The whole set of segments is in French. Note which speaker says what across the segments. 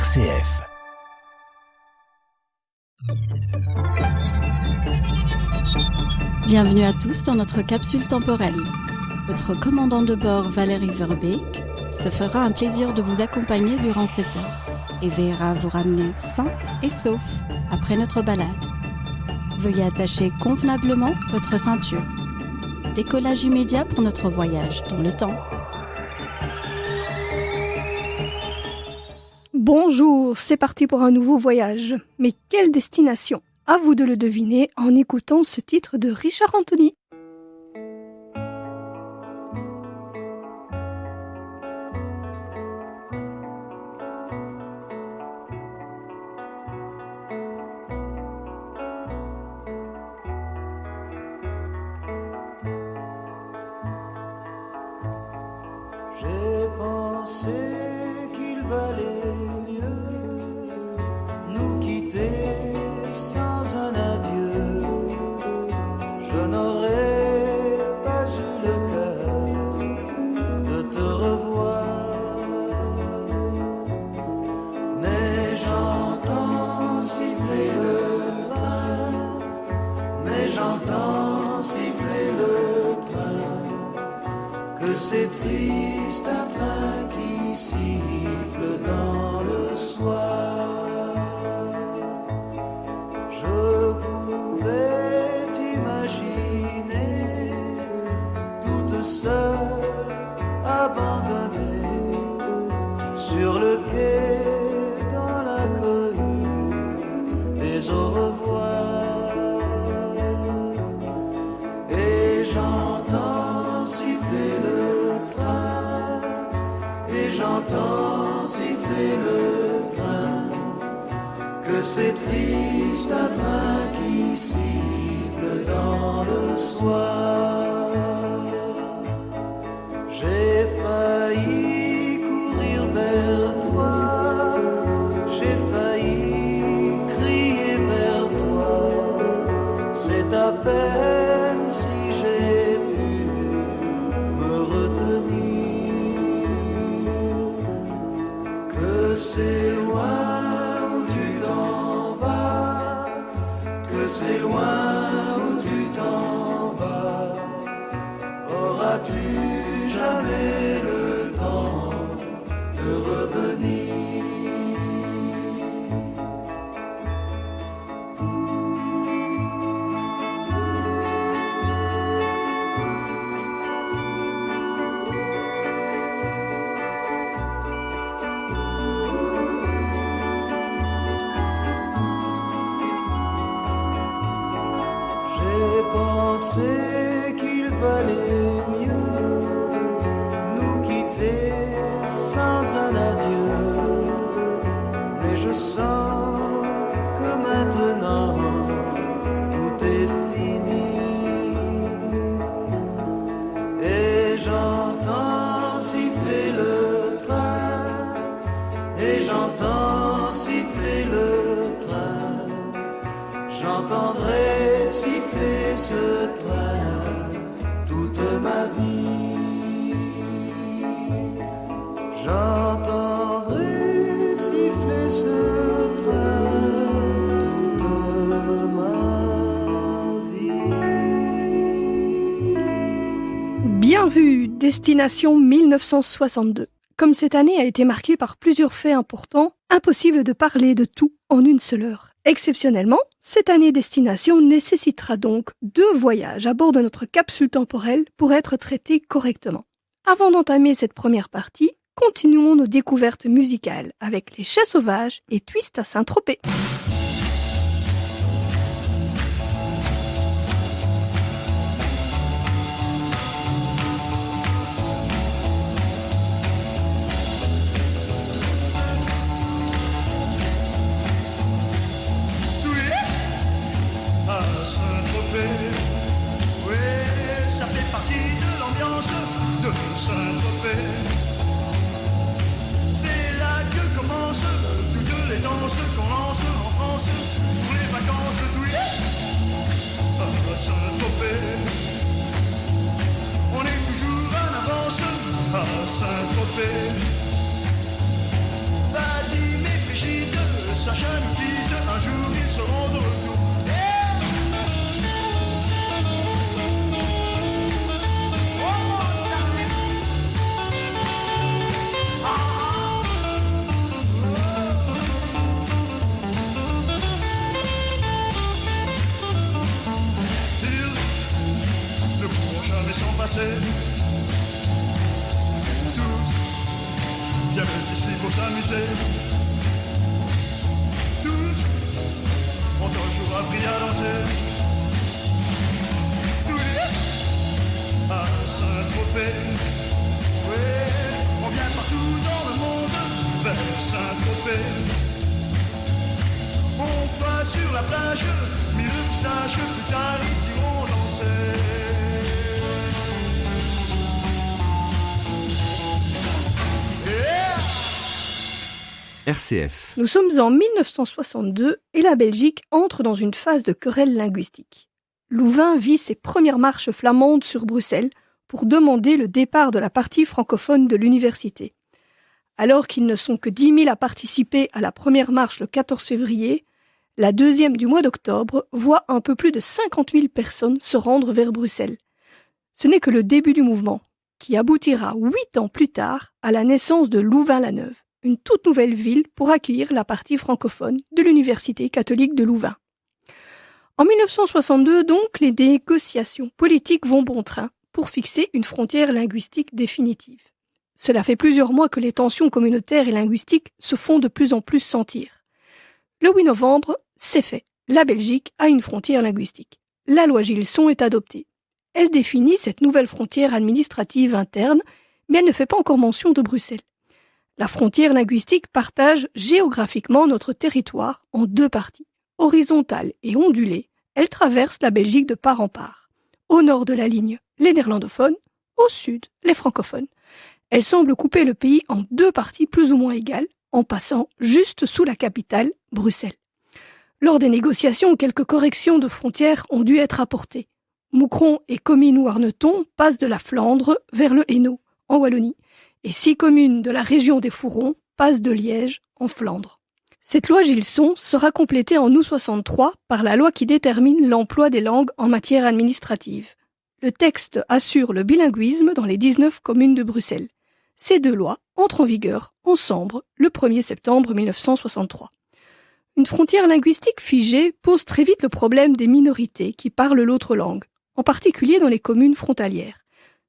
Speaker 1: RCF.
Speaker 2: Bienvenue à tous dans notre capsule temporelle. Votre commandant de bord Valérie Verbeek se fera un plaisir de vous accompagner durant cette heure et veillera à vous ramener sain et sauf après notre balade. Veuillez attacher convenablement votre ceinture. Décollage immédiat pour notre voyage dans le temps.
Speaker 3: Bonjour, c'est parti pour un nouveau voyage. Mais quelle destination? À vous de le deviner en écoutant ce titre de Richard Anthony.
Speaker 4: J'ai pensé qu'il valait mieux nous quitter sans un adieu. Je n'aurais pas eu le cœur de te revoir, mais j'entends siffler le train, mais j'entends siffler le train, que c'est triste un train qui siffle dans le soir. Je pouvais t'imaginer toute seule, abandonnée sur le quai dans la cohue des au revoir. Et j'entends siffler le train, et j'entends siffler le train, que c'est triste un train qui siffle dans le soir. J'ai failli courir vers toi, j'ai failli crier vers toi, c'est à peine si j'ai pu me retenir, que c'est loin où tu t'en vas, que c'est loin où tu t'en vas. Auras-tu jamais le temps de revenir? J'ai pensé qu'il valait mieux nous quitter sans un adieu, mais je sens que maintenant tout est fini, et j'entends siffler le train, et j'entends siffler le train, j'entendrai siffler ce train toute ma vie. J'entendrai siffler ce train toute ma vie.
Speaker 3: Bien vu, destination 1962. Comme cette année a été marquée par plusieurs faits importants, impossible de parler de tout en une seule heure. Exceptionnellement, cette année destination nécessitera donc 2 voyages à bord de notre capsule temporelle pour être traités correctement. Avant d'entamer cette première partie, continuons nos découvertes musicales avec les Chats Sauvages et Twist à Saint-Tropez.
Speaker 5: À Saint-Tropez, oui, ça fait partie de l'ambiance de Saint-Tropez. C'est là que commencent toutes les danses qu'on lance en France pour les vacances Twist à Saint-Tropez. On est toujours en avance à Saint-Tropez. Pas dit mes péchés. viens ici pour s'amuser. Tous ont toujours appris à danser. Tous à Saint-Tropez. Oui, on vient partout dans le monde vers Saint-Tropez. On va sur la plage, mais le visage plus tard, ils iront danser.
Speaker 1: RCF.
Speaker 3: Nous sommes en 1962 et la Belgique entre dans une phase de querelle linguistique. Louvain vit ses premières marches flamandes sur Bruxelles pour demander le départ de la partie francophone de l'université. Alors qu'ils ne sont que 10 000 à participer à la première marche le 14 février, la deuxième du mois d'octobre voit un peu plus de 50 000 personnes se rendre vers Bruxelles. Ce n'est que le début du mouvement, qui aboutira 8 ans plus tard à la naissance de Louvain-la-Neuve, une toute nouvelle ville pour accueillir la partie francophone de l'Université catholique de Louvain. En 1962, donc, les négociations politiques vont bon train pour fixer une frontière linguistique définitive. Cela fait plusieurs mois que les tensions communautaires et linguistiques se font de plus en plus sentir. Le 8 novembre, c'est fait. La Belgique a une frontière linguistique. La loi Gilson est adoptée. Elle définit cette nouvelle frontière administrative interne, mais elle ne fait pas encore mention de Bruxelles. La frontière linguistique partage géographiquement notre territoire en deux parties. Horizontale et ondulée, elle traverse la Belgique de part en part. Au nord de la ligne, les néerlandophones, au sud, les francophones. Elle semble couper le pays en deux parties plus ou moins égales, en passant juste sous la capitale, Bruxelles. Lors des négociations, quelques corrections de frontières ont dû être apportées. Moucron et Comines-Warneton passent de la Flandre vers le Hainaut, en Wallonie, et 6 communes de la région des Fourrons passent de Liège, en Flandre. Cette loi Gilson sera complétée en août 63 par la loi qui détermine l'emploi des langues en matière administrative. Le texte assure le bilinguisme dans les 19 communes de Bruxelles. Ces deux lois entrent en vigueur ensemble le 1er septembre 1963. Une frontière linguistique figée pose très vite le problème des minorités qui parlent l'autre langue, en particulier dans les communes frontalières.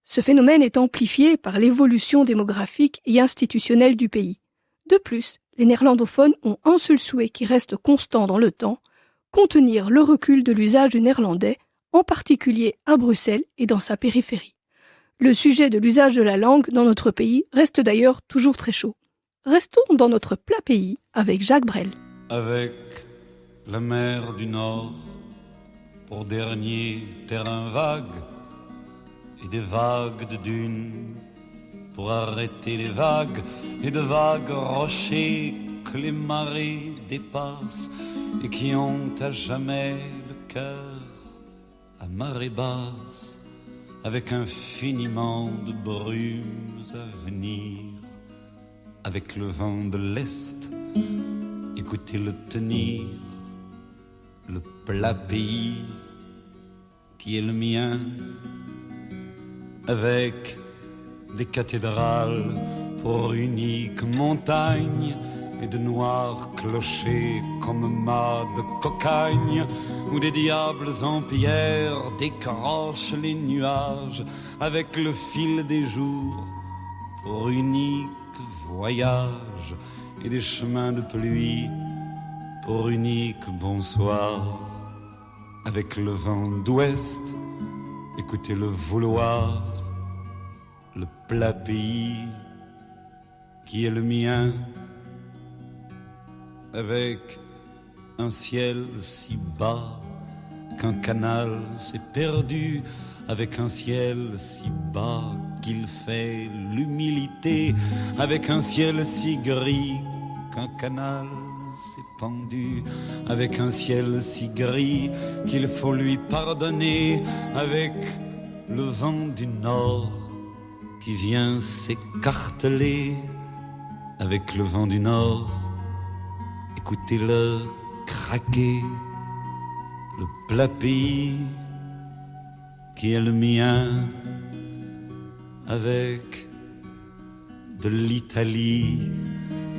Speaker 3: Ce phénomène est amplifié par l'évolution démographique et institutionnelle du pays. De plus, les néerlandophones ont un seul souhait qui reste constant dans le temps, contenir le recul de l'usage du néerlandais, en particulier à Bruxelles et dans sa périphérie. Le sujet de l'usage de la langue dans notre pays reste d'ailleurs toujours très chaud. Restons dans notre plat pays avec Jacques Brel.
Speaker 6: Avec la mer du Nord pour dernier terrain vague et des vagues de dunes pour arrêter les vagues et de vagues rochers que les marées dépassent et qui ont à jamais le cœur à marée basse avec infiniment de brumes à venir avec le vent de l'Est. Écoutez-le tenir, le plat pays qui est le mien, avec des cathédrales pour unique montagne et de noirs clochers comme mâts de cocagne, où des diables en pierre décrochent les nuages avec le fil des jours pour unique voyage et des chemins de pluie pour unique bonsoir. Avec le vent d'ouest, écoutez le vouloir, le plat pays qui est le mien, avec un ciel si bas qu'un canal s'est perdu, avec un ciel si bas qu'il fait l'humilité, avec un ciel si gris qu'un canal s'est pendu, avec un ciel si gris qu'il faut lui pardonner, avec le vent du nord qui vient s'écarteler, avec le vent du nord, écoutez-le craquer, le plat pays qui est le mien, avec de l'Italie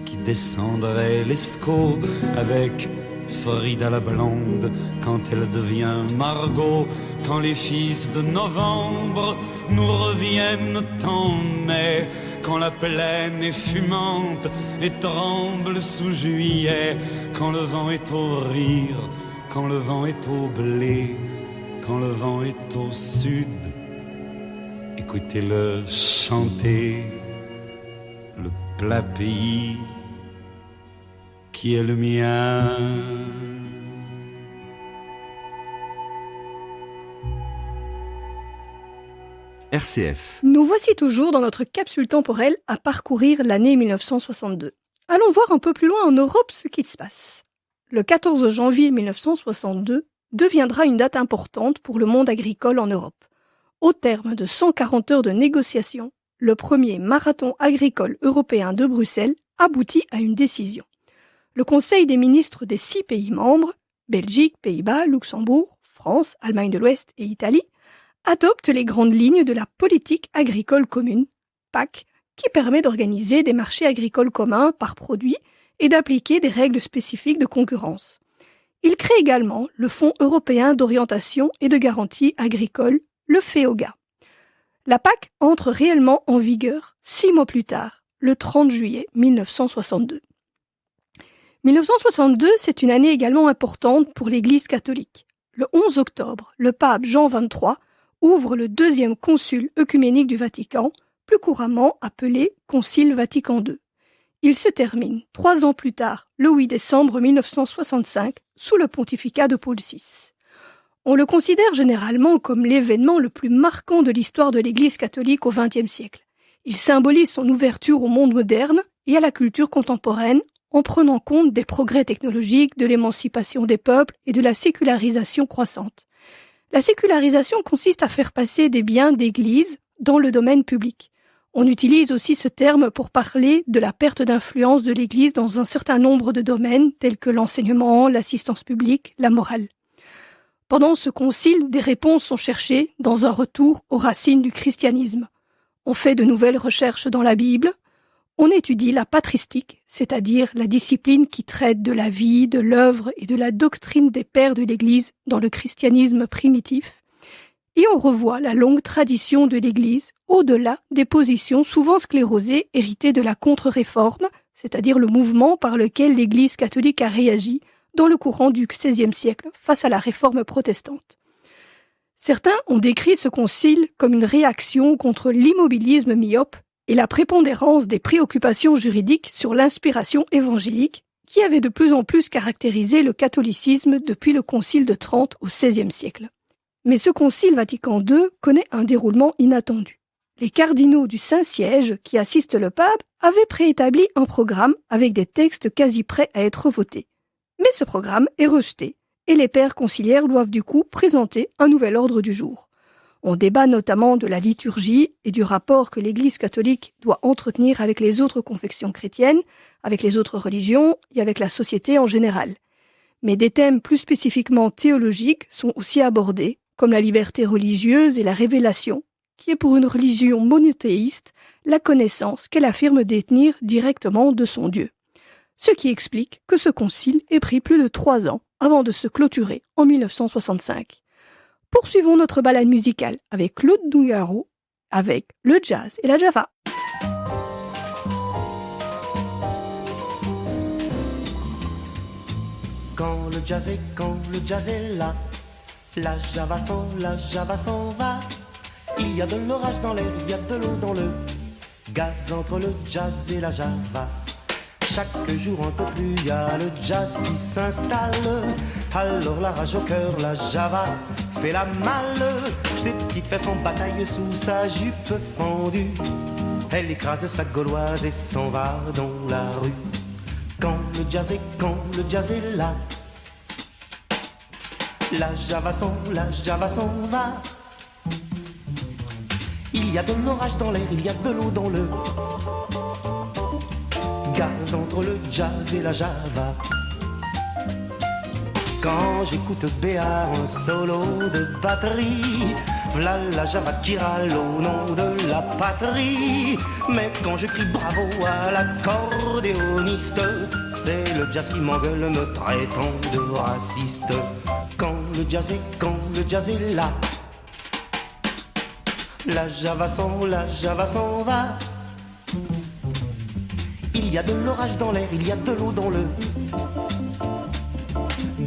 Speaker 6: qui descendrait l'Escaut, avec Frida la blonde, quand elle devient Margot, quand les fils de novembre nous reviennent en mai, quand la plaine est fumante et tremble sous juillet, quand le vent est au rire, quand le vent est au blé, quand le vent est au sud, écoutez-le chanter, le plat pays qui est le mien.
Speaker 1: RCF.
Speaker 3: Nous voici toujours dans notre capsule temporelle à parcourir l'année 1962. Allons voir un peu plus loin en Europe ce qu'il se passe. Le 14 janvier 1962 deviendra une date importante pour le monde agricole en Europe. Au terme de 140 heures de négociations, le premier marathon agricole européen de Bruxelles aboutit à une décision. Le Conseil des ministres des 6 pays membres, Belgique, Pays-Bas, Luxembourg, France, Allemagne de l'Ouest et Italie, adopte les grandes lignes de la politique agricole commune, PAC, qui permet d'organiser des marchés agricoles communs par produit et d'appliquer des règles spécifiques de concurrence. Il crée également le Fonds européen d'orientation et de garantie agricole, le FEOGA. La PAC entre réellement en vigueur 6 mois plus tard, le 30 juillet 1962. 1962, c'est une année également importante pour l'Église catholique. Le 11 octobre, le pape Jean XXIII ouvre le 2e concile œcuménique du Vatican, plus couramment appelé Concile Vatican II. Il se termine 3 ans plus tard, le 8 décembre 1965, sous le pontificat de Paul VI. On le considère généralement comme l'événement le plus marquant de l'histoire de l'Église catholique au XXe siècle. Il symbolise son ouverture au monde moderne et à la culture contemporaine en prenant compte des progrès technologiques, de l'émancipation des peuples et de la sécularisation croissante. La sécularisation consiste à faire passer des biens d'Église dans le domaine public. On utilise aussi ce terme pour parler de la perte d'influence de l'Église dans un certain nombre de domaines tels que l'enseignement, l'assistance publique, la morale. Pendant ce concile, des réponses sont cherchées dans un retour aux racines du christianisme. On fait de nouvelles recherches dans la Bible. On étudie la patristique, c'est-à-dire la discipline qui traite de la vie, de l'œuvre et de la doctrine des pères de l'Église dans le christianisme primitif. Et on revoit la longue tradition de l'Église au-delà des positions souvent sclérosées héritées de la contre-réforme, c'est-à-dire le mouvement par lequel l'Église catholique a réagi dans le courant du XVIe siècle face à la réforme protestante. Certains ont décrit ce concile comme une réaction contre l'immobilisme myope et la prépondérance des préoccupations juridiques sur l'inspiration évangélique qui avait de plus en plus caractérisé le catholicisme depuis le concile de Trente au XVIe siècle. Mais ce concile Vatican II connaît un déroulement inattendu. Les cardinaux du Saint-Siège, qui assistent le pape, avaient préétabli un programme avec des textes quasi prêts à être votés. Mais ce programme est rejeté, et les pères conciliaires doivent du coup présenter un nouvel ordre du jour. On débat notamment de la liturgie et du rapport que l'Église catholique doit entretenir avec les autres confessions chrétiennes, avec les autres religions et avec la société en général. Mais des thèmes plus spécifiquement théologiques sont aussi abordés, comme la liberté religieuse et la révélation, qui est pour une religion monothéiste la connaissance qu'elle affirme détenir directement de son Dieu. Ce qui explique que ce concile ait pris plus de 3 ans avant de se clôturer en 1965. Poursuivons notre balade musicale avec Claude Nougaro, avec le jazz et la java.
Speaker 4: Quand le jazz est là, la java s'en va. Il y a de l'orage dans l'air, il y a de l'eau dans le gaz entre le jazz et la java. Chaque jour un peu plus, il y a le jazz qui s'installe. Alors la rage au cœur, la java fait la malle. Ses petites fesses en bataille sous sa jupe fendue. Elle écrase sa gauloise et s'en va dans la rue. Quand le jazz est là, la java s'en va. Il y a de l'orage dans l'air, il y a de l'eau dans le gaz entre le jazz et la java. Quand j'écoute Béat, un solo de batterie, V'là la Java qui râle au nom de la patrie. Mais quand je crie bravo à l'accordéoniste, c'est le jazz qui m'engueule me traitant de raciste. Quand le jazz est là, la Java s'en va. Il y a de l'orage dans l'air, il y a de l'eau dans le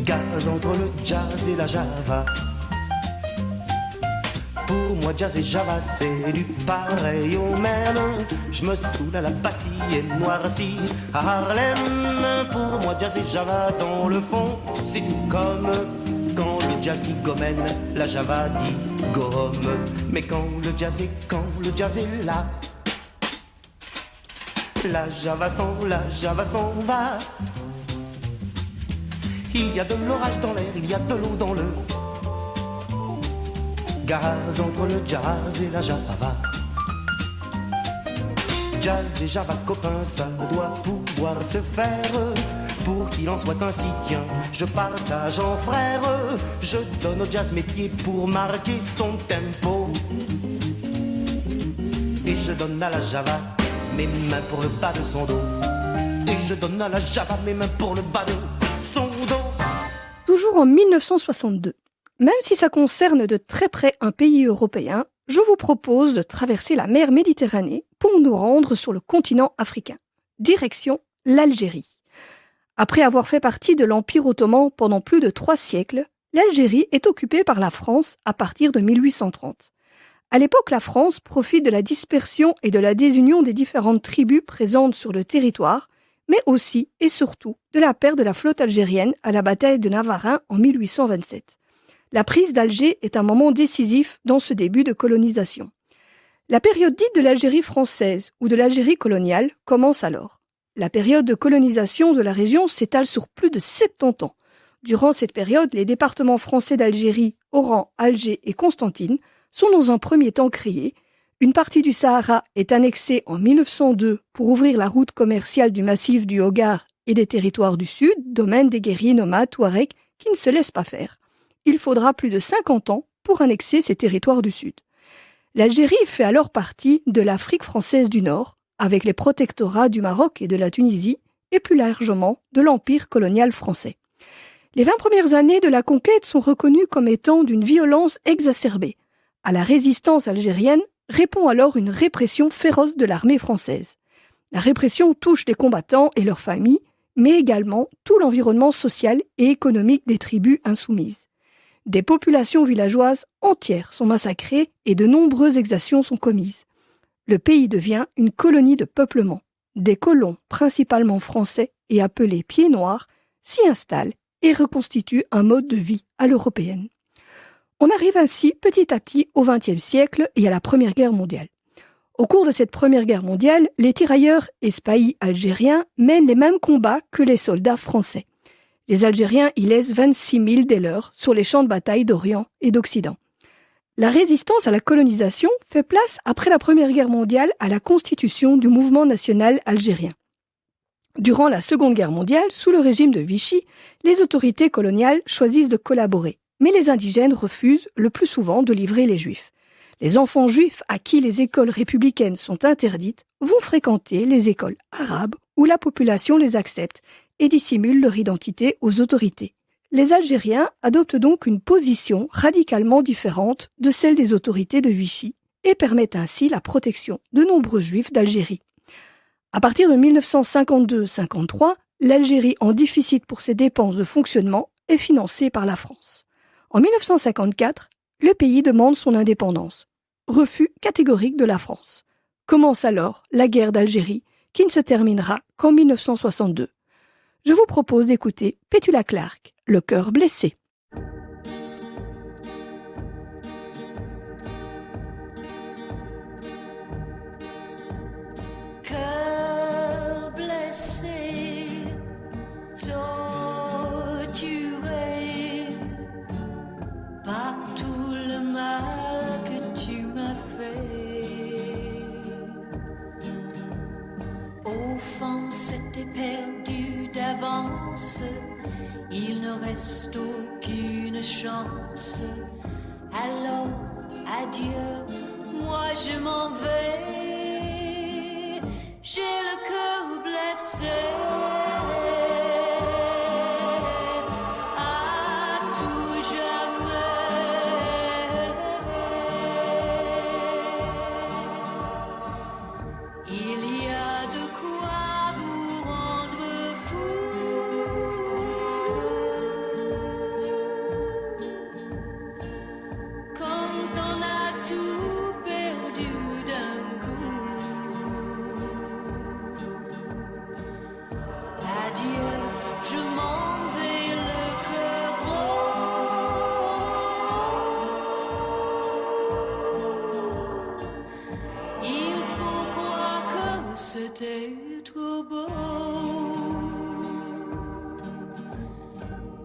Speaker 4: gaz entre le jazz et la Java. Pour moi jazz et Java c'est du pareil au même. Je me saoule à la Bastille et noirci à Harlem. Pour moi jazz et Java dans le fond c'est tout comme quand le jazz dit gomène, la Java dit gomme. Mais quand le jazz est là, la Java s'en va. Il y a de l'orage dans l'air, il y a de l'eau dans le gaz entre le jazz et la Java. Jazz et Java copains, ça doit pouvoir se faire. Pour qu'il en soit ainsi, tiens, je partage en frère. Je donne au jazz mes pieds pour marquer son tempo. Et je donne à la Java mes mains pour le bas de son dos. Et je donne à la Java mes mains pour le bas de son dos.
Speaker 3: Toujours en 1962, même si ça concerne de très près un pays européen, je vous propose de traverser la mer Méditerranée pour nous rendre sur le continent africain. Direction l'Algérie. Après avoir fait partie de l'Empire ottoman pendant plus de 3 siècles, l'Algérie est occupée par la France à partir de 1830. À l'époque, la France profite de la dispersion et de la désunion des différentes tribus présentes sur le territoire, mais aussi et surtout de la perte de la flotte algérienne à la bataille de Navarin en 1827. La prise d'Alger est un moment décisif dans ce début de colonisation. La période dite de l'Algérie française ou de l'Algérie coloniale commence alors. La période de colonisation de la région s'étale sur plus de 70 ans. Durant cette période, les départements français d'Algérie, Oran, Alger et Constantine sont dans un premier temps créés. Une partie du Sahara est annexée en 1902 pour ouvrir la route commerciale du massif du Hogar et des territoires du Sud, domaine des guerriers nomades Touaregs qui ne se laissent pas faire. Il faudra plus de 50 ans pour annexer ces territoires du Sud. L'Algérie fait alors partie de l'Afrique française du Nord, avec les protectorats du Maroc et de la Tunisie, et plus largement de l'Empire colonial français. Les 20 premières années de la conquête sont reconnues comme étant d'une violence exacerbée. À la résistance algérienne répond alors une répression féroce de l'armée française. La répression touche les combattants et leurs familles, mais également tout l'environnement social et économique des tribus insoumises. Des populations villageoises entières sont massacrées et de nombreuses exactions sont commises. Le pays devient une colonie de peuplement. Des colons, principalement français et appelés pieds noirs, s'y installent et reconstituent un mode de vie à l'européenne. On arrive ainsi petit à petit au XXe siècle et à la Première Guerre mondiale. Au cours de cette Première Guerre mondiale, les tirailleurs et spahis algériens mènent les mêmes combats que les soldats français. Les Algériens y laissent 26 000 des leurs sur les champs de bataille d'Orient et d'Occident. La résistance à la colonisation fait place, après la Première Guerre mondiale, à la constitution du mouvement national algérien. Durant la Seconde Guerre mondiale, sous le régime de Vichy, les autorités coloniales choisissent de collaborer, mais les indigènes refusent le plus souvent de livrer les Juifs. Les enfants juifs à qui les écoles républicaines sont interdites vont fréquenter les écoles arabes où la population les accepte et dissimule leur identité aux autorités. Les Algériens adoptent donc une position radicalement différente de celle des autorités de Vichy et permettent ainsi la protection de nombreux Juifs d'Algérie. À partir de 1952-53, l'Algérie en déficit pour ses dépenses de fonctionnement est financée par la France. En 1954, le pays demande son indépendance. Refus catégorique de la France. Commence alors la guerre d'Algérie qui ne se terminera qu'en 1962. Je vous propose d'écouter Petula Clark, Le cœur blessé.
Speaker 7: Cœur blessé, torturé par tout le mal que tu m'as fait. Au fond, c'était perdu d'avance. Il ne reste aucune chance. Alors adieu, moi je m'en vais, j'ai le cœur blessé. À tout jamais. Il y a de quoi vous rendre fou. Quand on a tout perdu d'un coup. Adieu, je m'en vais le cœur gros. Il faut croire que c'était trop beau.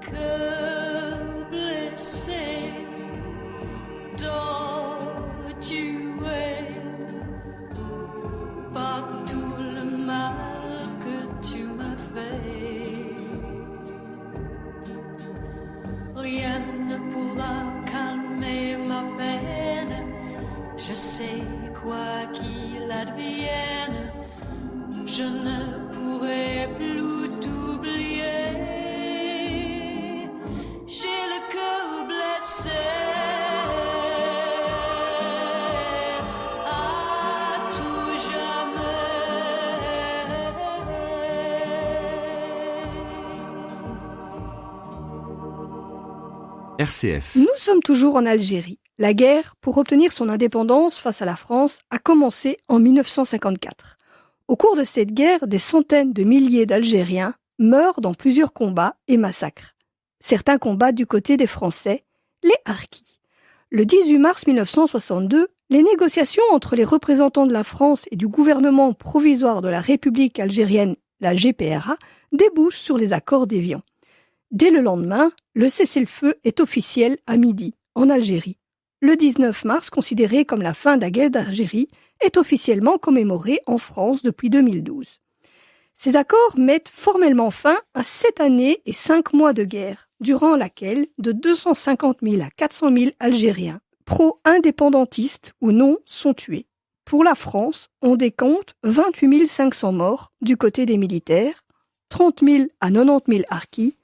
Speaker 7: Cœur blessé, torturé par tout le mal que tu m'as fait. Rien ne pourra calmer ma peine. Je sais quoi qu'il advienne, je ne pourrai plus t'oublier. J'ai le cœur blessé. À tout jamais.
Speaker 1: RCF.
Speaker 3: Nous sommes toujours en Algérie. La guerre, pour obtenir son indépendance face à la France, a commencé en 1954. Au cours de cette guerre, des centaines de milliers d'Algériens meurent dans plusieurs combats et massacres. Certains combattent du côté des Français, les Harkis. Le 18 mars 1962, les négociations entre les représentants de la France et du gouvernement provisoire de la République algérienne, la GPRA, débouchent sur les accords d'Évian. Dès le lendemain, le cessez-le-feu est officiel à midi, en Algérie. Le 19 mars, considéré comme la fin de la guerre d'Algérie, est officiellement commémoré en France depuis 2012. Ces accords mettent formellement fin à 7 années et 5 mois de guerre, durant laquelle de 250 000 à 400 000 Algériens, pro-indépendantistes ou non, sont tués. Pour la France, on décompte 28 500 morts du côté des militaires, 30 000 à 90 000 harkis,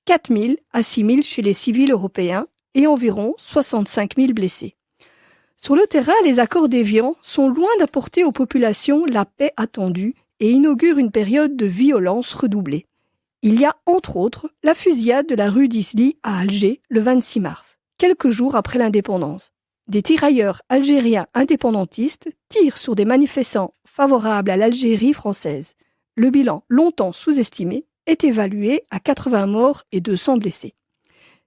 Speaker 3: 4 000 à 6 000 chez les civils européens et environ 65 000 blessés. Sur le terrain, les accords d'Évian sont loin d'apporter aux populations la paix attendue et inaugurent une période de violence redoublée. Il y a entre autres la fusillade de la rue d'Isly à Alger le 26 mars, quelques jours après l'indépendance. Des tirailleurs algériens indépendantistes tirent sur des manifestants favorables à l'Algérie française. Le bilan, longtemps sous-estimé, est évalué à 80 morts et 200 blessés.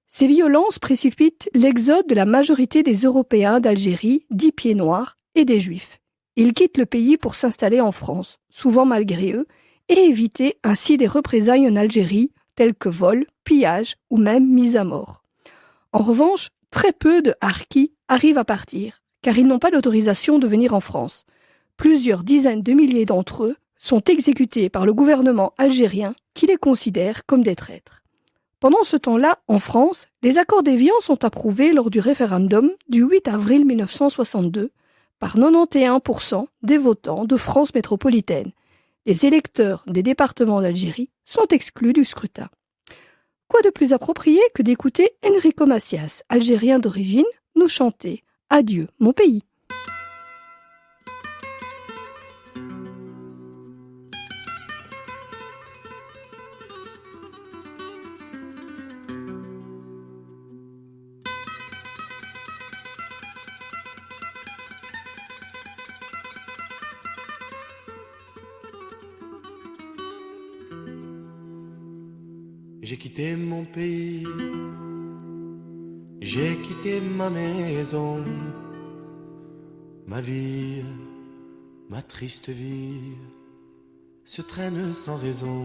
Speaker 3: Ces violences précipitent l'exode de la majorité des Européens d'Algérie, dits pieds noirs, et des Juifs. Ils quittent le pays pour s'installer en France, souvent malgré eux, et éviter ainsi des représailles en Algérie, telles que vols, pillages ou même mise à mort. En revanche, très peu de Harkis arrivent à partir, car ils n'ont pas d'autorisation de venir en France. Plusieurs dizaines de milliers d'entre eux sont exécutés par le gouvernement algérien qui les considère comme des traîtres. Pendant ce temps-là, en France, les accords d'Évian sont approuvés lors du référendum du 8 avril 1962 par 91% des votants de France métropolitaine. Les électeurs des départements d'Algérie sont exclus du scrutin. Quoi de plus approprié que d'écouter Enrico Macias, algérien d'origine, nous chanter « Adieu, mon pays ».
Speaker 4: J'ai quitté mon pays, j'ai quitté ma maison, ma vie, ma triste vie se traîne sans raison.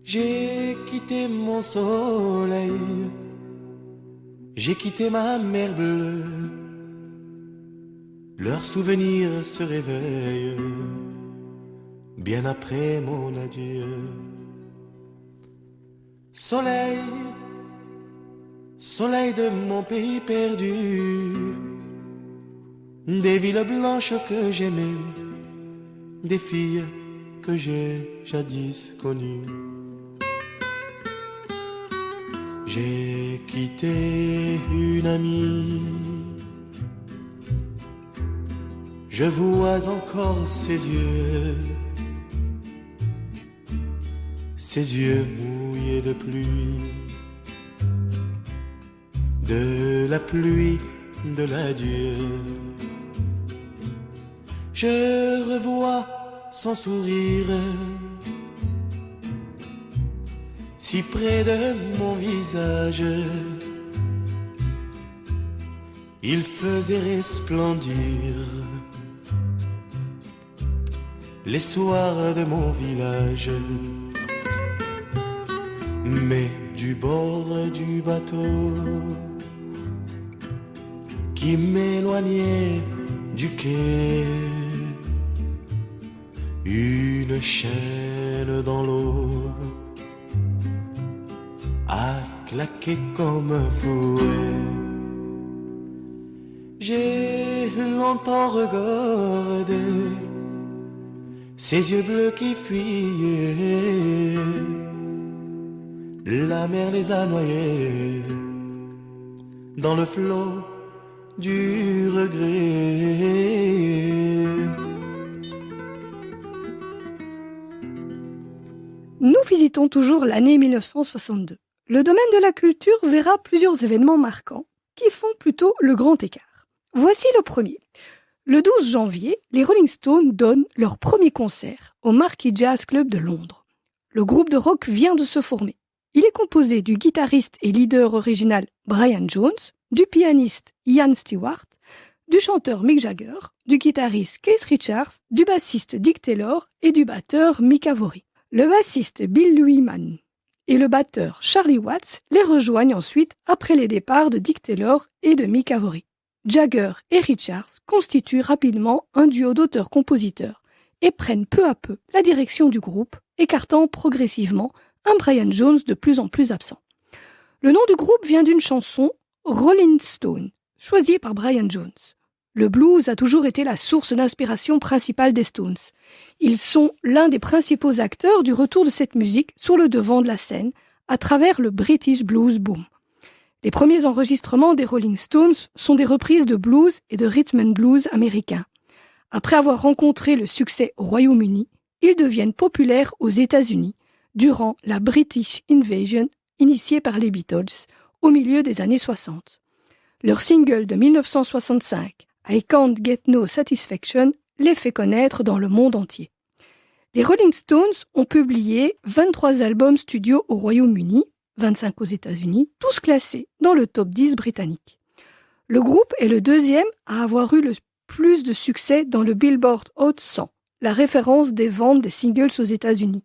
Speaker 4: J'ai quitté mon soleil, j'ai quitté ma mer bleue, leurs souvenirs se réveillent bien après mon adieu. Soleil, soleil de mon pays perdu, des villes blanches que j'aimais, des filles que j'ai jadis connues. J'ai quitté une amie, je vois encore ses yeux mouillés de pluie, de la pluie de l'adieu. Je revois son sourire si près de mon visage, il faisait resplendir les soirs de mon village. Mais du bord du bateau qui m'éloignait du quai, une chaîne dans l'eau a claqué comme un fouet. J'ai longtemps regardé ses yeux bleus qui fuyaient, la mer les a noyés dans le flot du regret.
Speaker 3: Nous visitons toujours l'année 1962. Le domaine de la culture verra plusieurs événements marquants qui font plutôt le grand écart. Voici le premier. Le 12 janvier, les Rolling Stones donnent leur premier concert au Marquee Jazz Club de Londres. Le groupe de rock vient de se former. Il est composé du guitariste et leader original Brian Jones, du pianiste Ian Stewart, du chanteur Mick Jagger, du guitariste Keith Richards, du bassiste Dick Taylor et du batteur Mick Avory. Le bassiste Bill Wyman et le batteur Charlie Watts les rejoignent ensuite après les départs de Dick Taylor et de Mick Avory. Jagger et Richards constituent rapidement un duo d'auteurs-compositeurs et prennent peu à peu la direction du groupe, écartant progressivement un Brian Jones de plus en plus absent. Le nom du groupe vient d'une chanson, Rolling Stone, choisie par Brian Jones. Le blues a toujours été la source d'inspiration principale des Stones. Ils sont l'un des principaux acteurs du retour de cette musique sur le devant de la scène à travers le British Blues Boom. Les premiers enregistrements des Rolling Stones sont des reprises de blues et de rhythm and blues américains. Après avoir rencontré le succès au Royaume-Uni, ils deviennent populaires aux États-Unis durant la British Invasion initiée par les Beatles au milieu des années 60. Leur single de 1965, I Can't Get No Satisfaction, les fait connaître dans le monde entier. Les Rolling Stones ont publié 23 albums studio au Royaume-Uni, 25 aux États-Unis, tous classés dans le top 10 britannique. Le groupe est le deuxième à avoir eu le plus de succès dans le Billboard Hot 100, la référence des ventes des singles aux États-Unis.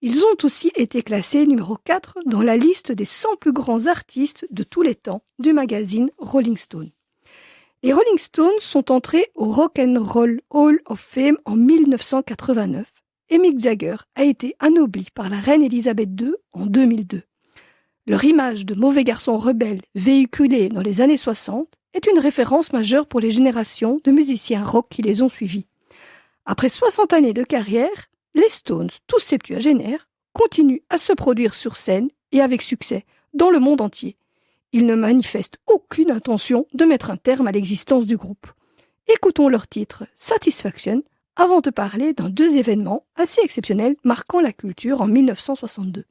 Speaker 3: Ils ont aussi été classés numéro 4 dans la liste des 100 plus grands artistes de tous les temps du magazine Rolling Stone. Les Rolling Stones sont entrés au Rock and Roll Hall of Fame en 1989 et Mick Jagger a été anobli par la reine Elisabeth II en 2002. Leur image de mauvais garçon rebelle véhiculée dans les années 60 est une référence majeure pour les générations de musiciens rock qui les ont suivis. Après 60 années de carrière, les Stones, tous septuagénaires, continuent à se produire sur scène et avec succès dans le monde entier. Ils ne manifestent aucune intention de mettre un terme à l'existence du groupe. Écoutons leur titre Satisfaction avant de parler d'un deux événements assez exceptionnels marquant la culture en 1962.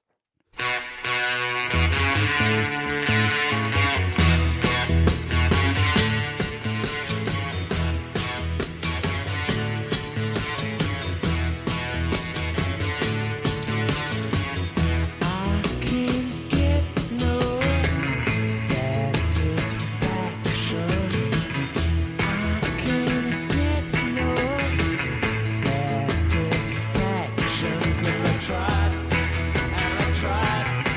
Speaker 8: Tried, and I tried.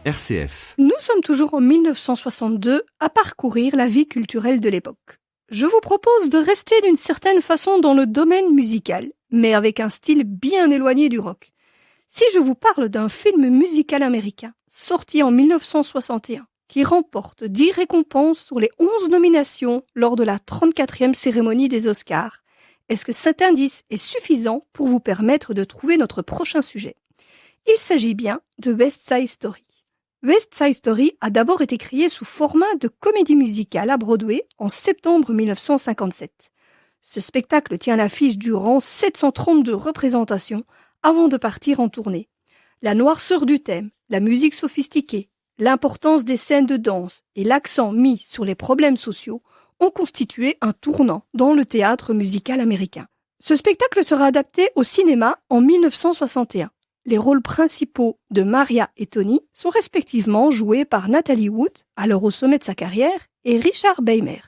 Speaker 1: RCF.
Speaker 3: Nous sommes toujours en 1962 à parcourir la vie culturelle de l'époque. Je vous propose de rester d'une certaine façon dans le domaine musical, mais avec un style bien éloigné du rock. Si je vous parle d'un film musical américain, sorti en 1961, qui remporte 10 récompenses sur les 11 nominations lors de la 34e cérémonie des Oscars, est-ce que cet indice est suffisant pour vous permettre de trouver notre prochain sujet ? Il s'agit bien de West Side Story. West Side Story a d'abord été créé sous format de comédie musicale à Broadway en septembre 1957. Ce spectacle tient l'affiche durant 732 représentations avant de partir en tournée. La noirceur du thème, la musique sophistiquée, l'importance des scènes de danse et l'accent mis sur les problèmes sociaux ont constitué un tournant dans le théâtre musical américain. Ce spectacle sera adapté au cinéma en 1961. Les rôles principaux de Maria et Tony sont respectivement joués par Natalie Wood, alors au sommet de sa carrière, et Richard Beymer.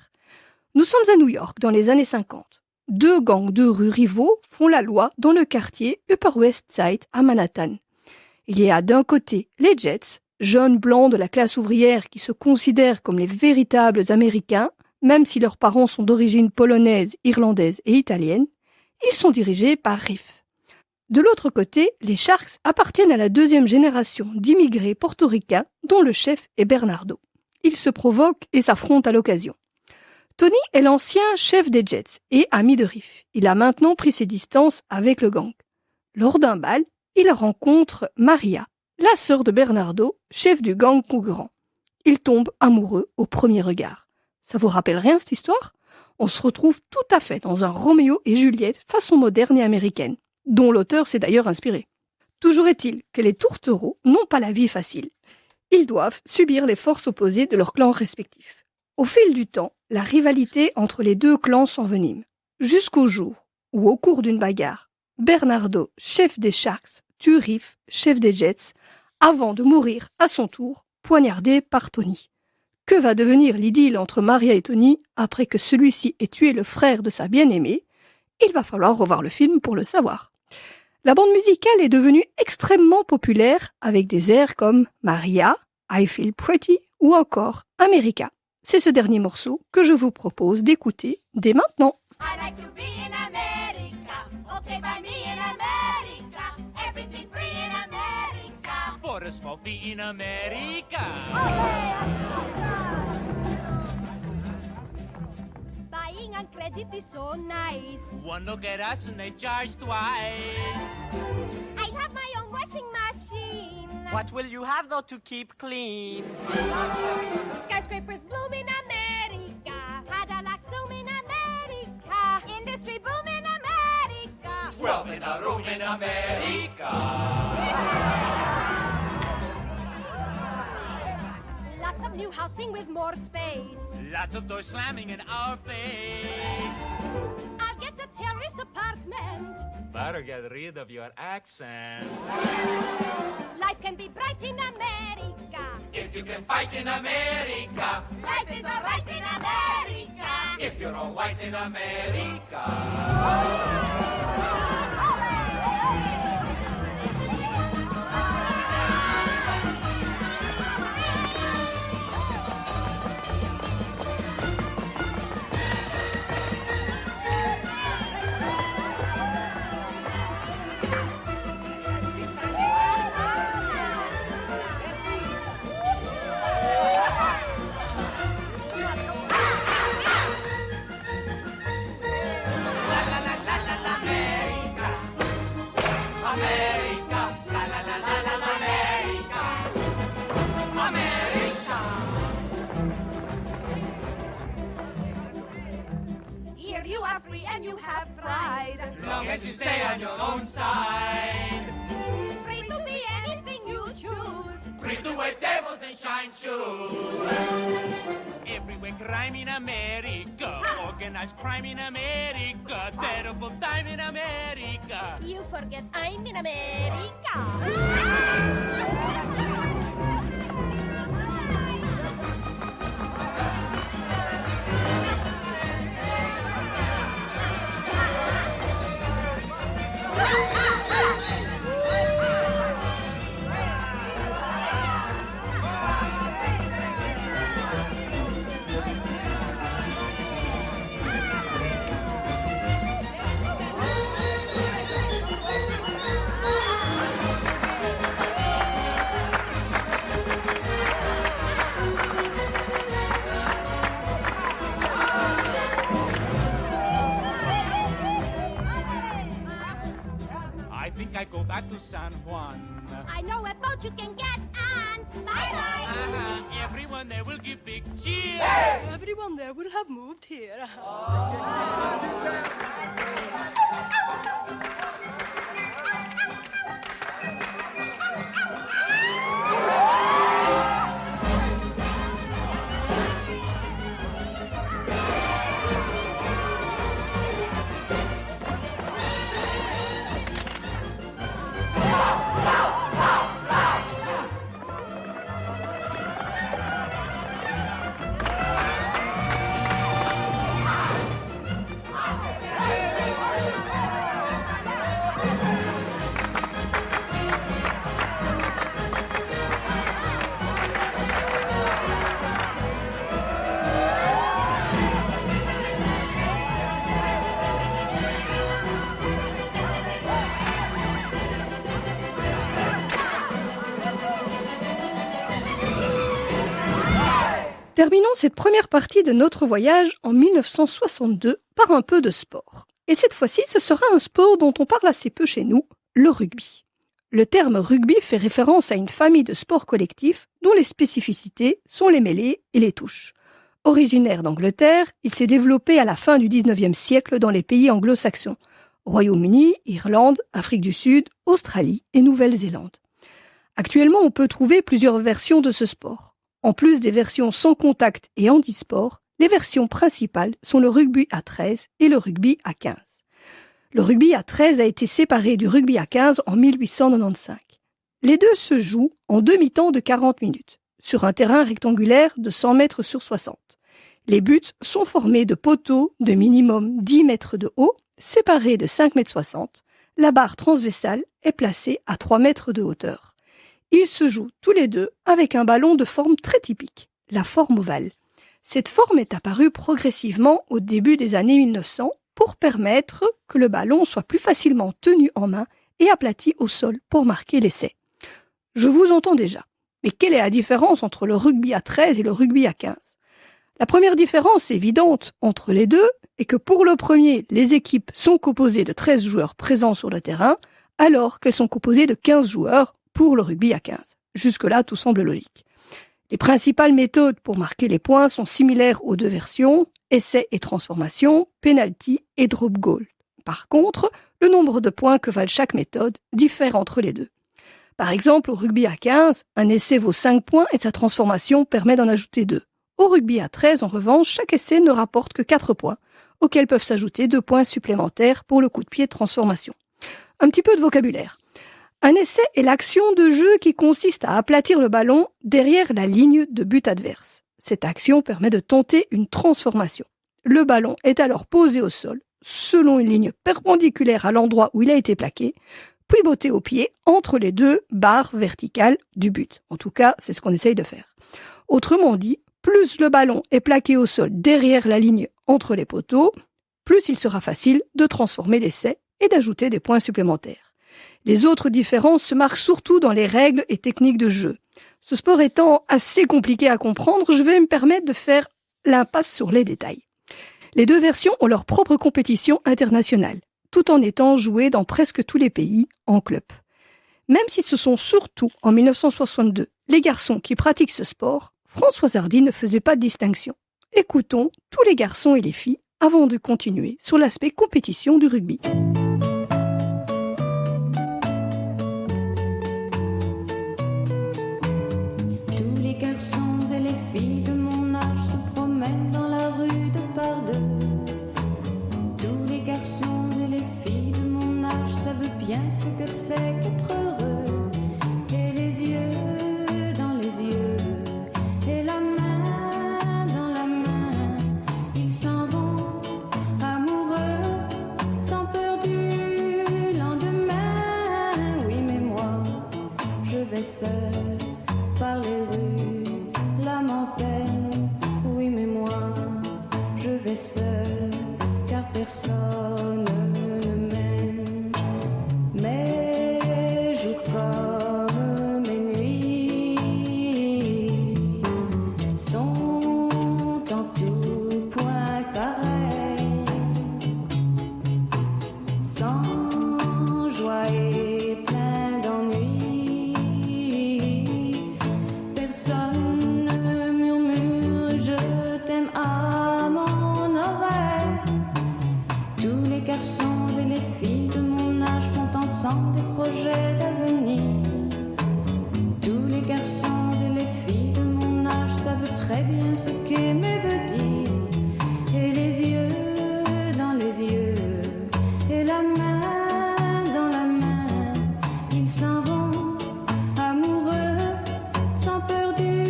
Speaker 3: Nous sommes à New York dans les années 50. 2 gangs de rue rivaux font la loi dans le quartier Upper West Side à Manhattan. Il y a d'un côté les Jets, jeunes blancs de la classe ouvrière qui se considèrent comme les véritables Américains, même si leurs parents sont d'origine polonaise, irlandaise et italienne. Ils sont dirigés par Riff. De l'autre côté, les Sharks appartiennent à la 2e génération d'immigrés portoricains dont le chef est Bernardo. Ils se provoquent et s'affrontent à l'occasion. Tony est l'ancien chef des Jets et ami de Riff. Il a maintenant pris ses distances avec le gang. Lors d'un bal, il rencontre Maria, la sœur de Bernardo, chef du gang concurrent. Ils tombent amoureux au premier regard. Ça vous rappelle rien cette histoire ? On se retrouve tout à fait dans un Roméo et Juliette façon moderne et américaine, dont l'auteur s'est d'ailleurs inspiré. Toujours est-il que les tourtereaux n'ont pas la vie facile. Ils doivent subir les forces opposées de leurs clans respectifs. Au fil du temps, la rivalité entre les 2 clans s'envenime, jusqu'au jour où, au cours d'une bagarre, Bernardo, chef des Sharks, tue Riff, chef des Jets, avant de mourir à son tour, poignardé par Tony. Que va devenir l'idylle entre Maria et Tony après que celui-ci ait tué le frère de sa bien-aimée ? Il va falloir revoir le film pour le savoir. La bande musicale est devenue extrêmement populaire avec des airs comme Maria, I Feel Pretty ou encore America. C'est ce dernier morceau que je vous propose d'écouter dès maintenant.
Speaker 7: I like to be in America. Okay, by me in America. Everything free in America.
Speaker 8: For a small fee in America.
Speaker 7: Buying on credit is so nice.
Speaker 8: One look at us and they charge twice.
Speaker 7: I have my own washing machine.
Speaker 9: What will you have though to keep clean?
Speaker 7: Skyscrapers bloom in America. Cadillac zoom in America. Industry boom in America.
Speaker 8: 12 in a room in America.
Speaker 7: Lots of new housing with more space.
Speaker 8: Lots of doors slamming in our face.
Speaker 7: I'll get a terrace apartment.
Speaker 8: Better get rid of your accent.
Speaker 7: Life can be bright in America.
Speaker 8: If you can fight in America.
Speaker 7: Life is alright in America.
Speaker 8: If you're all white in America.
Speaker 7: Here you are free and you have pride.
Speaker 8: Long as you stay on your own side.
Speaker 7: Free to be anything you choose.
Speaker 8: Free to wear tables and shine shoes. Everywhere crime in America. Organized crime in America. Terrible time in America.
Speaker 7: You forget I'm in America. boat you can get on. Bye-bye.
Speaker 8: Everyone there will give big cheer.
Speaker 3: Everyone there will have moved here. Terminons cette première partie de notre voyage en 1962 par un peu de sport. Et cette fois-ci, ce sera un sport dont on parle assez peu chez nous, le rugby. Le terme rugby fait référence à une famille de sports collectifs dont les spécificités sont les mêlées et les touches. Originaire d'Angleterre, il s'est développé à la fin du 19e siècle dans les pays anglo-saxons, Royaume-Uni, Irlande, Afrique du Sud, Australie et Nouvelle-Zélande. Actuellement, on peut trouver plusieurs versions de ce sport. En plus des versions sans contact et handisport, les versions principales sont le rugby à 13 et le rugby à 15. Le rugby à 13 a été séparé du rugby à 15 en 1895. Les deux se jouent en demi-temps de 40 minutes, sur un terrain rectangulaire de 100 mètres sur 60. Les buts sont formés de poteaux de minimum 10 mètres de haut, séparés de 5 mètres 60. La barre transversale est placée à 3 mètres de hauteur. Ils se jouent tous les deux avec un ballon de forme très typique, la forme ovale. Cette forme est apparue progressivement au début des années 1900 pour permettre que le ballon soit plus facilement tenu en main et aplati au sol pour marquer l'essai. Je vous entends déjà, mais quelle est la différence entre le rugby à 13 et le rugby à 15 ? La première différence évidente entre les deux est que pour le premier, les équipes sont composées de 13 joueurs présents sur le terrain, alors qu'elles sont composées de 15 joueurs pour le rugby à 15. Jusque-là, tout semble logique. Les principales méthodes pour marquer les points sont similaires aux deux versions, essai et transformation, penalty et drop goal. Par contre, le nombre de points que valent chaque méthode diffère entre les deux. Par exemple, au rugby à 15, un essai vaut 5 points et sa transformation permet d'en ajouter 2. Au rugby à 13, en revanche, chaque essai ne rapporte que 4 points, auxquels peuvent s'ajouter 2 points supplémentaires pour le coup de pied de transformation. Un petit peu de vocabulaire. Un essai est l'action de jeu qui consiste à aplatir le ballon derrière la ligne de but adverse. Cette action permet de tenter une transformation. Le ballon est alors posé au sol, selon une ligne perpendiculaire à l'endroit où il a été plaqué, puis botté au pied entre les deux barres verticales du but. En tout cas, c'est ce qu'on essaye de faire. Autrement dit, plus le ballon est plaqué au sol derrière la ligne entre les poteaux, plus il sera facile de transformer l'essai et d'ajouter des points supplémentaires. Les autres différences se marquent surtout dans les règles et techniques de jeu. Ce sport étant assez compliqué à comprendre, je vais me permettre de faire l'impasse sur les détails. Les deux versions ont leur propre compétition internationale, tout en étant jouées dans presque tous les pays en club. Même si ce sont surtout en 1962 les garçons qui pratiquent ce sport, François Hardy ne faisait pas de distinction. Écoutons tous les garçons et les filles avant de continuer sur l'aspect compétition du rugby.
Speaker 10: Bien ce que c'est qu'être heureux, et les yeux dans les yeux, et la main dans la main, ils s'en vont amoureux, sans peur du lendemain. Oui, mais moi, je vais seul par les rues, l'âme en peine. Oui, mais moi, je vais seul, car personne ne m'aime. Mes jours comme mes nuits sont en tout point pareils, sans joie et plein d'ennui. sans peur du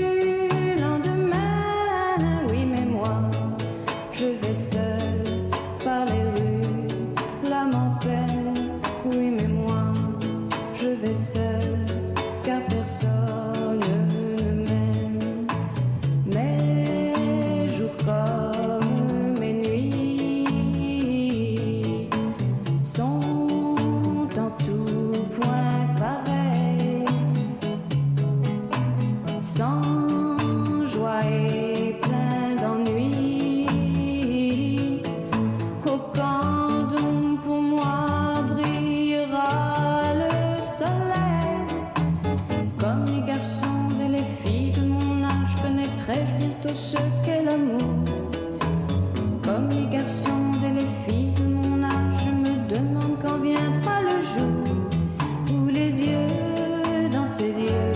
Speaker 10: lendemain. Oui, mais moi, je vais seule par les rues, l'âme en peine. Oui, mais moi, je vais seule, car personne ne m'aime. Mes jours comme mes nuits sont en tout point pareils, sans joie et plein d'ennui. Au quand donc pour moi brillera le soleil? Comme les garçons et les filles de mon âge, connaîtrai-je bientôt ce qu'est l'amour? Comme les garçons et les filles de mon âge, je me demande quand viendra le jour où les yeux dans ses yeux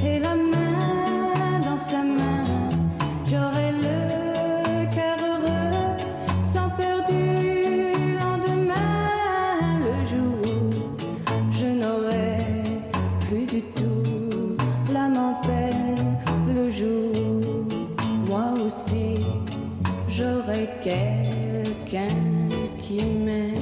Speaker 10: et la main dans sa main, j'aurai le cœur heureux, sans peur du lendemain. Le jour où je n'aurai plus du tout l'âme en peine, le jour où moi aussi j'aurai quelqu'un qui m'aime.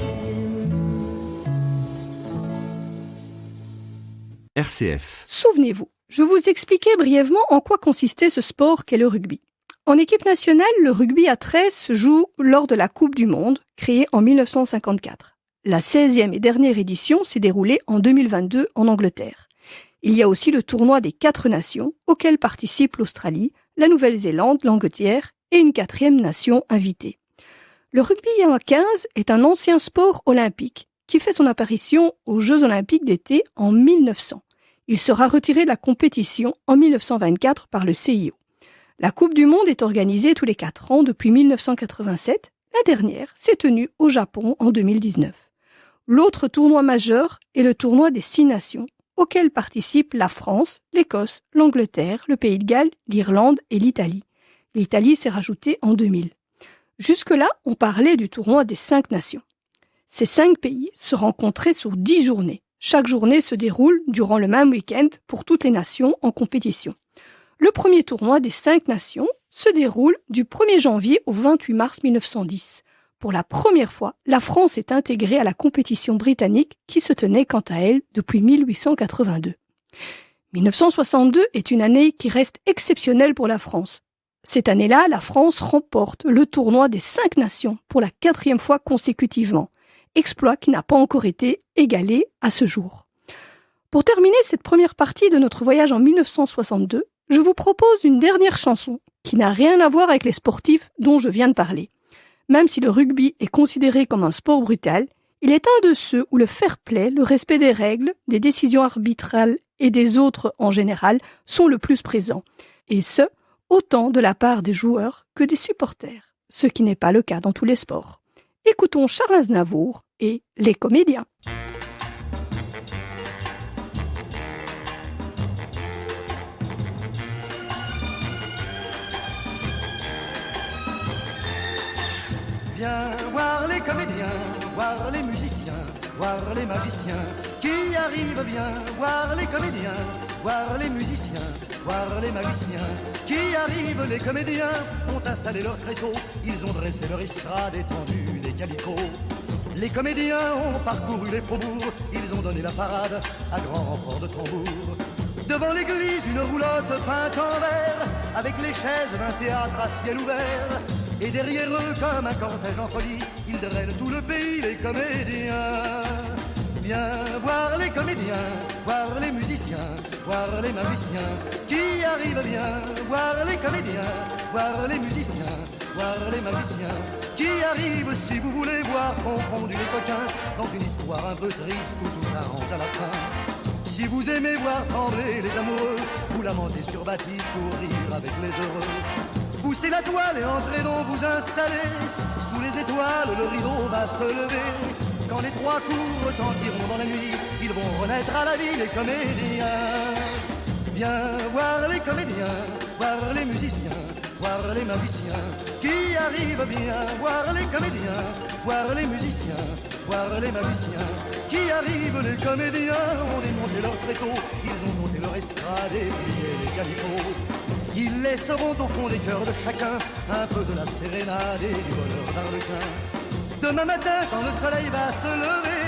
Speaker 1: RCF.
Speaker 3: Souvenez-vous, je vous expliquais brièvement en quoi consistait ce sport qu'est le rugby. En équipe nationale, le rugby à 13 se joue lors de la Coupe du Monde, créée en 1954. La 16e et dernière édition s'est déroulée en 2022 en Angleterre. Il y a aussi le tournoi des 4 nations, auquel participent l'Australie, la Nouvelle-Zélande, l'Angleterre et une 4e nation invitée. Le rugby à 15 est un ancien sport olympique qui fait son apparition aux Jeux olympiques d'été en 1900. Il sera retiré de la compétition en 1924 par le CIO. La Coupe du Monde est organisée tous les 4 ans depuis 1987. La dernière s'est tenue au Japon en 2019. L'autre tournoi majeur est le tournoi des 6 nations, auquel participent la France, l'Écosse, l'Angleterre, le Pays de Galles, l'Irlande et l'Italie. L'Italie s'est rajoutée en 2000. Jusque-là, on parlait du tournoi des 5 nations. Ces 5 pays se rencontraient sur 10 journées. Chaque journée se déroule durant le même week-end pour toutes les nations en compétition. Le premier tournoi des 5 nations se déroule du 1er janvier au 28 mars 1910. Pour la première fois, la France est intégrée à la compétition britannique qui se tenait quant à elle depuis 1882. 1962 est une année qui reste exceptionnelle pour la France. Cette année-là, la France remporte le tournoi des 5 nations pour la 4e fois consécutivement, exploit qui n'a pas encore été égalé à ce jour. Pour terminer cette première partie de notre voyage en 1962, je vous propose une dernière chanson qui n'a rien à voir avec les sportifs dont je viens de parler. Même si le rugby est considéré comme un sport brutal, il est un de ceux où le fair-play, le respect des règles, des décisions arbitrales et des autres en général sont le plus présents. Et ce, autant de la part des joueurs que des supporters, ce qui n'est pas le cas dans tous les sports. Écoutons Charles Aznavour et Les Comédiens.
Speaker 4: Viens voir les comédiens, voir les musiciens, voir les magiciens qui arrivent. Viens voir les comédiens, voir les musiciens, voir les magiciens qui arrivent. Les comédiens ont installé leur tréteau, ils ont dressé leur estrade étendue des calicots. Les comédiens ont parcouru les faubourgs, ils ont donné la parade à grand renfort de tambour. Devant l'église, une roulotte peinte en vert, avec les chaises d'un théâtre à ciel ouvert. Et derrière eux, comme un cortège en folie, ils drainent tout le pays, les comédiens. Viens voir les comédiens, voir les musiciens, voir les magiciens qui arrivent. Viens voir les comédiens, voir les musiciens, voir les magiciens qui arrivent. Si vous voulez voir confondus les coquins dans une histoire un peu triste où tout s'arrange à la fin. Si vous aimez voir trembler les amoureux, vous lamentez sur Baptiste pour rire avec les heureux. Poussez la toile et entrez donc vous installer. Sous les étoiles, le rideau va se lever. Quand les 3 coups retentiront dans la nuit, ils vont renaître à la vie, les comédiens. Viens voir les comédiens, voir les musiciens, voir les magiciens qui arrivent. Viens voir les comédiens, voir les musiciens, voir les magiciens qui arrivent. Les comédiens ont démonté leur tréteau, ils ont monté leur estrade et plié les piano. Ils laisseront au fond des cœurs de chacun un peu de la sérénade et du bonheur d'Arlequin. Demain matin, quand le soleil va se lever,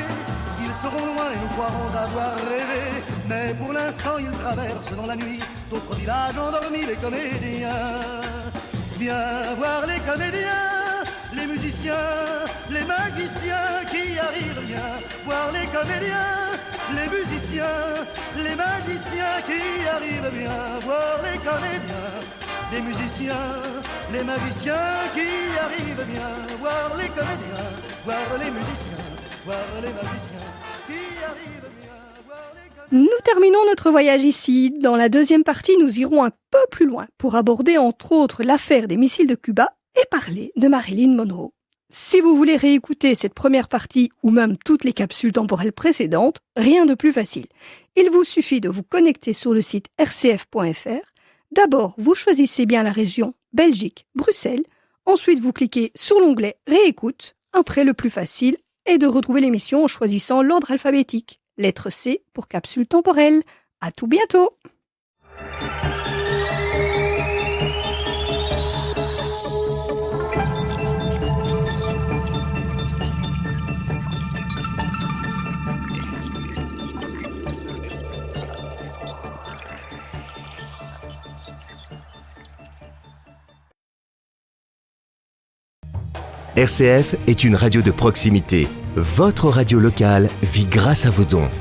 Speaker 4: ils seront loin et nous croirons avoir rêvé. Mais pour l'instant, ils traversent dans la nuit d'autres villages endormis, les comédiens. Viens voir les comédiens, les musiciens, les magiciens qui arrivent. Viens voir les comédiens, les musiciens, les magiciens qui arrivent. Viens voir les comédiens, les musiciens, les magiciens qui arrivent. Viens voir les comédiens, voir les musiciens, voir les magiciens qui arrivent. Viens voir les comédiens.
Speaker 3: Nous terminons notre voyage ici. Dans la deuxième partie, nous irons un peu plus loin pour aborder entre autres l'affaire des missiles de Cuba et parler de Marilyn Monroe. Si vous voulez réécouter cette première partie ou même toutes les capsules temporelles précédentes, rien de plus facile. Il vous suffit de vous connecter sur le site rcf.fr. D'abord, vous choisissez bien la région Belgique, Bruxelles. Ensuite, vous cliquez sur l'onglet Réécoute. Après, le plus facile est de retrouver l'émission en choisissant l'ordre alphabétique. Lettre C pour capsule temporelle. À tout bientôt!
Speaker 11: RCF est une radio de proximité. Votre radio locale vit grâce à vos dons.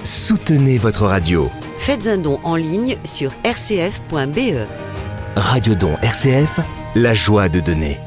Speaker 11: Soutenez votre radio.
Speaker 12: Faites un don en ligne sur rcf.be.
Speaker 11: Radio Don RCF, la joie de donner.